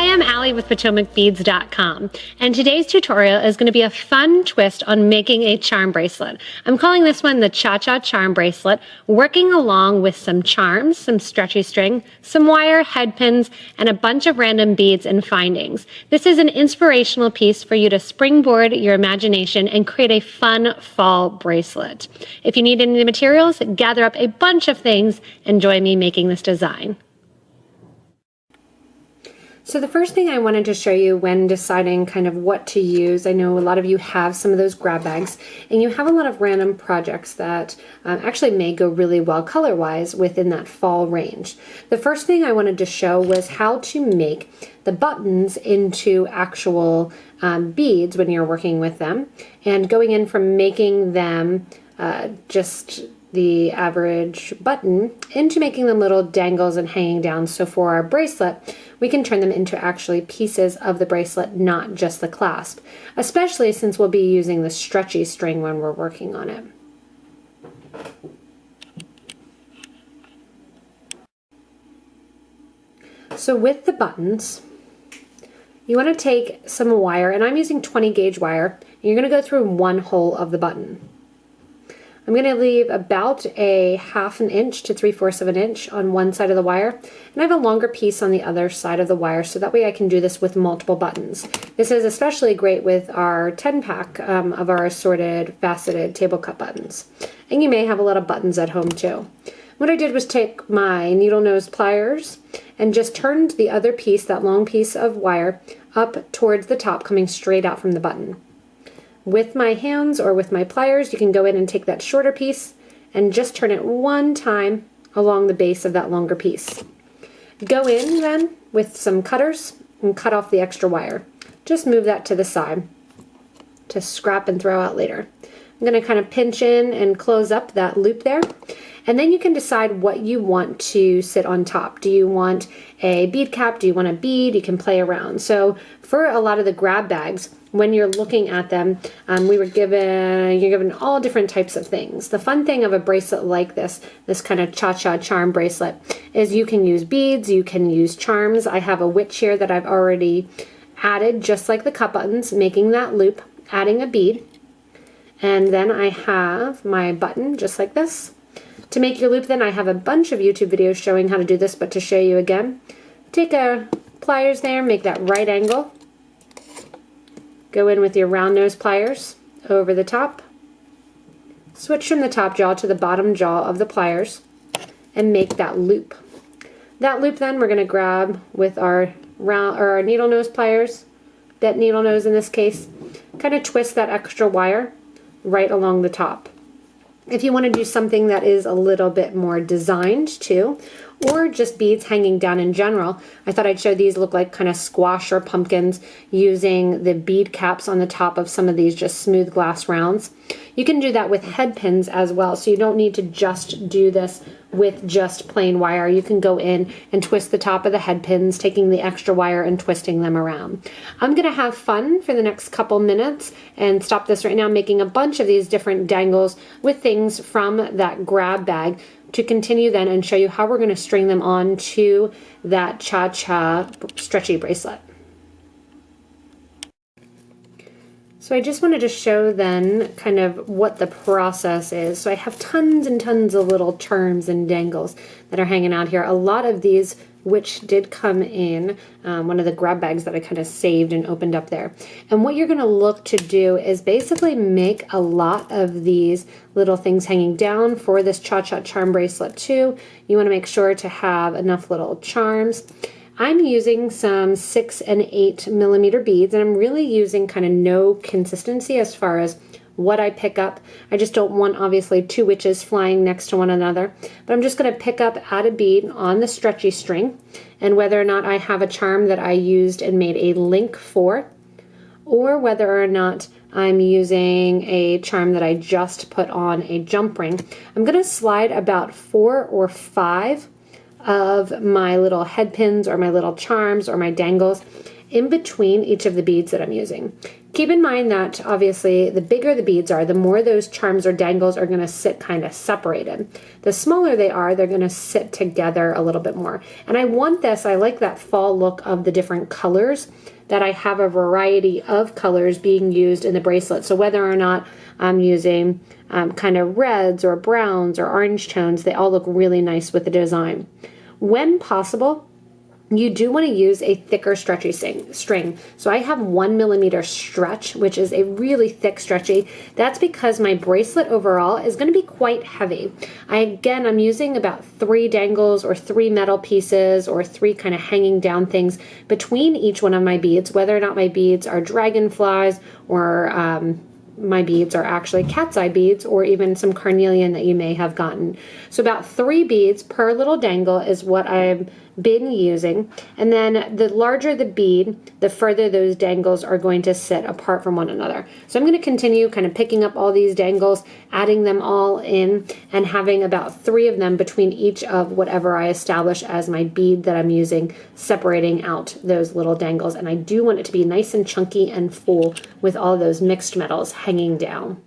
I'm Allie with PotomacBeads.com, and today's tutorial is going to be a fun twist on making a charm bracelet. I'm calling this one the Cha-Cha-Charm Bracelet, working along with some charms, some stretchy string, some wire, head pins, and a bunch of random beads and findings. This is an inspirational piece for you to springboard your imagination and create a fun fall bracelet. If you need any of the materials, gather up a bunch of things and join me making this design. So the first thing I wanted to show you when deciding kind of what to use, I know a lot of you have some of those grab bags and you have a lot of random projects that actually may go really well color-wise within that fall range. The first thing I wanted to show was how to make the buttons into actual beads when you're working with them, and going in from making them just the average button into making them little dangles and hanging down. So for our bracelet, we can turn them into actually pieces of the bracelet, not just the clasp, especially since we'll be using the stretchy string when we're working on it. So with the buttons, you want to take some wire, and I'm using 20 gauge wire, and you're going to go through one hole of the button. I'm going to leave about a 1/2 inch to 3/4 of an inch on one side of the wire, and I have a longer piece on the other side of the wire, so that way I can do this with multiple buttons. This is especially great with our 10-pack of our assorted faceted table cut buttons. And you may have a lot of buttons at home too. What I did was take my needle nose pliers and just turned the other piece, that long piece of wire, up towards the top, coming straight out from the button. With my hands or with my pliers, you can go in and take that shorter piece and just turn it one time along the base of that longer piece. Go in then with some cutters and cut off the extra wire. Just move that to the side to scrap and throw out later. I'm going to kind of pinch in and close up that loop there. And then you can decide what you want to sit on top. Do you want a bead cap? Do you want a bead? You can play around. So for a lot of the grab bags, when you're looking at them, you're given all different types of things. The fun thing of a bracelet like this kind of Cha-Cha-Charm bracelet, is you can use beads, you can use charms. I have a witch here that I've already added, just like the cup buttons, making that loop, adding a bead. And then I have my button, just like this. To make your loop then, I have a bunch of YouTube videos showing how to do this, but to show you again, take a pliers there, make that right angle. Go in with your round nose pliers over the top. Switch from the top jaw to the bottom jaw of the pliers and make that loop. That loop then we're going to grab with our needle nose pliers, bent needle nose in this case, kind of twist that extra wire right along the top. If you want to do something that is a little bit more designed too, or just beads hanging down in general, I thought I'd show these look like kind of squash or pumpkins using the bead caps on the top of some of these just smooth glass rounds. You can do that with head pins as well, so you don't need to just do this with just plain wire. You can go in and twist the top of the head pins, taking the extra wire and twisting them around. I'm going to have fun for the next couple minutes and stop this right now, making a bunch of these different dangles with things from that grab bag, to continue then and show you how we're going to string them on to that Cha-Cha stretchy bracelet. So I just wanted to show then kind of what the process is. So I have tons and tons of little charms and dangles that are hanging out here. A lot of these which did come in one of the grab bags that I kind of saved and opened up there. And what you're going to look to do is basically make a lot of these little things hanging down for this Cha-Cha-Charm bracelet too. You want to make sure to have enough little charms. I'm using some 6 and 8 millimeter beads, and I'm really using kind of no consistency as far as what I pick up. I just don't want obviously two witches flying next to one another, but I'm just going to pick up, add a bead on the stretchy string, and whether or not I have a charm that I used and made a link for, or whether or not I'm using a charm that I just put on a jump ring, I'm going to slide about 4 or 5 of my little head pins or my little charms or my dangles in between each of the beads that I'm using. Keep in mind that obviously the bigger the beads are, the more those charms or dangles are going to sit kind of separated. The smaller they are, they're going to sit together a little bit more. And I want this, I like that fall look of the different colors, that I have a variety of colors being used in the bracelet. So whether or not I'm using kind of reds or browns or orange tones, they all look really nice with the design. When possible, you do want to use a thicker stretchy string. So I have 1mm stretch, which is a really thick stretchy. That's because my bracelet overall is going to be quite heavy. I'm using about 3 dangles or 3 metal pieces or 3 kind of hanging down things between each one of my beads, whether or not my beads are dragonflies or my beads are actually cat's eye beads or even some carnelian that you may have gotten. So about 3 beads per little dangle is what I've been using. And then the larger the bead, the further those dangles are going to sit apart from one another. So I'm going to continue kind of picking up all these dangles, adding them all in, and having about 3 of them between each of whatever I establish as my bead that I'm using, separating out those little dangles. And I do want it to be nice and chunky and full with all those mixed metals hanging down.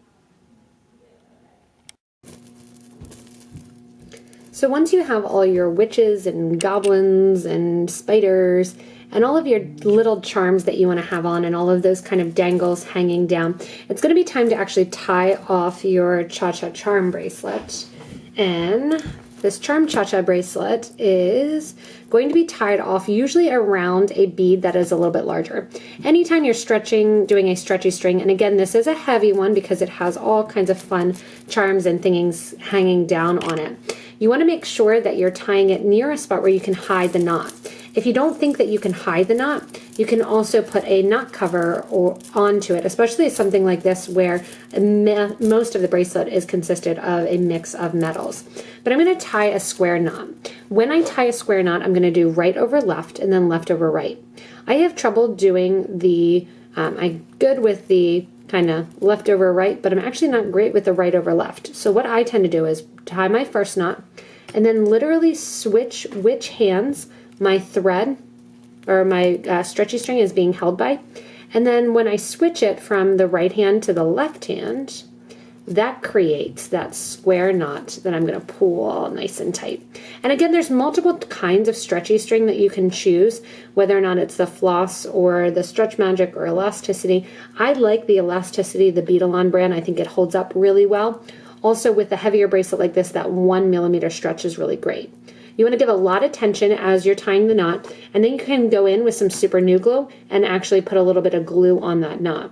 So once you have all your witches and goblins and spiders and all of your little charms that you want to have on and all of those kind of dangles hanging down, it's going to be time to actually tie off your Cha-Cha-Charm bracelet. And this Charm Cha-Cha bracelet is going to be tied off usually around a bead that is a little bit larger. Anytime you're doing a stretchy string, and again, this is a heavy one because it has all kinds of fun charms and things hanging down on it. You want to make sure that you're tying it near a spot where you can hide the knot. If you don't think that you can hide the knot, you can also put a knot cover onto it, especially something like this where most of the bracelet is consisted of a mix of metals. But I'm going to tie a square knot. When I tie a square knot, I'm going to do right over left and then left over right. I have trouble doing I'm good with the kind of left over right, but I'm actually not great with the right over left. So what I tend to do is tie my first knot and then literally switch which hands my thread or my stretchy string is being held by. And then when I switch it from the right hand to the left hand, that creates that square knot that I'm going to pull all nice and tight. And again, there's multiple kinds of stretchy string that you can choose, whether or not it's the floss or the Stretch Magic or elasticity. I like the elasticity, the Beadalon brand. I think it holds up really well. Also with a heavier bracelet like this, that 1mm stretch is really great. You want to give a lot of tension as you're tying the knot, and then you can go in with some super new glue and actually put a little bit of glue on that knot.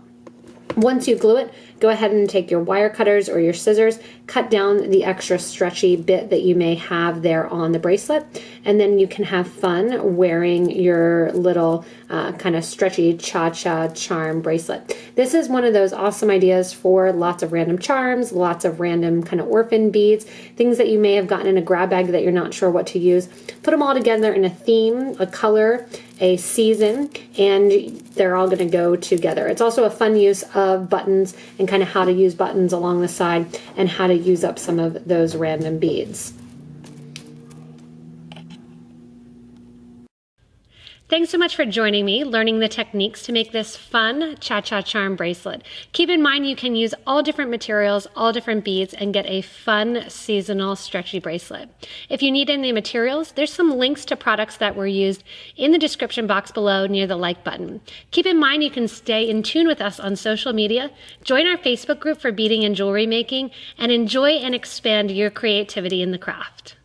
Once you glue it, go ahead and take your wire cutters or your scissors, cut down the extra stretchy bit that you may have there on the bracelet, and then you can have fun wearing your little kind of stretchy Cha-Cha-Charm bracelet. This is one of those awesome ideas for lots of random charms, lots of random kind of orphan beads, things that you may have gotten in a grab bag that you're not sure what to use. Put them all together in a theme, a color, a season, and they're all going to go together. It's also a fun use of buttons and kind of how to use buttons along the side and how to use up some of those random beads. Thanks so much for joining me, learning the techniques to make this fun Cha-Cha-Charm bracelet. Keep in mind you can use all different materials, all different beads, and get a fun seasonal stretchy bracelet. If you need any materials, there's some links to products that were used in the description box below near the like button. Keep in mind you can stay in tune with us on social media, join our Facebook group for beading and jewelry making, and enjoy and expand your creativity in the craft.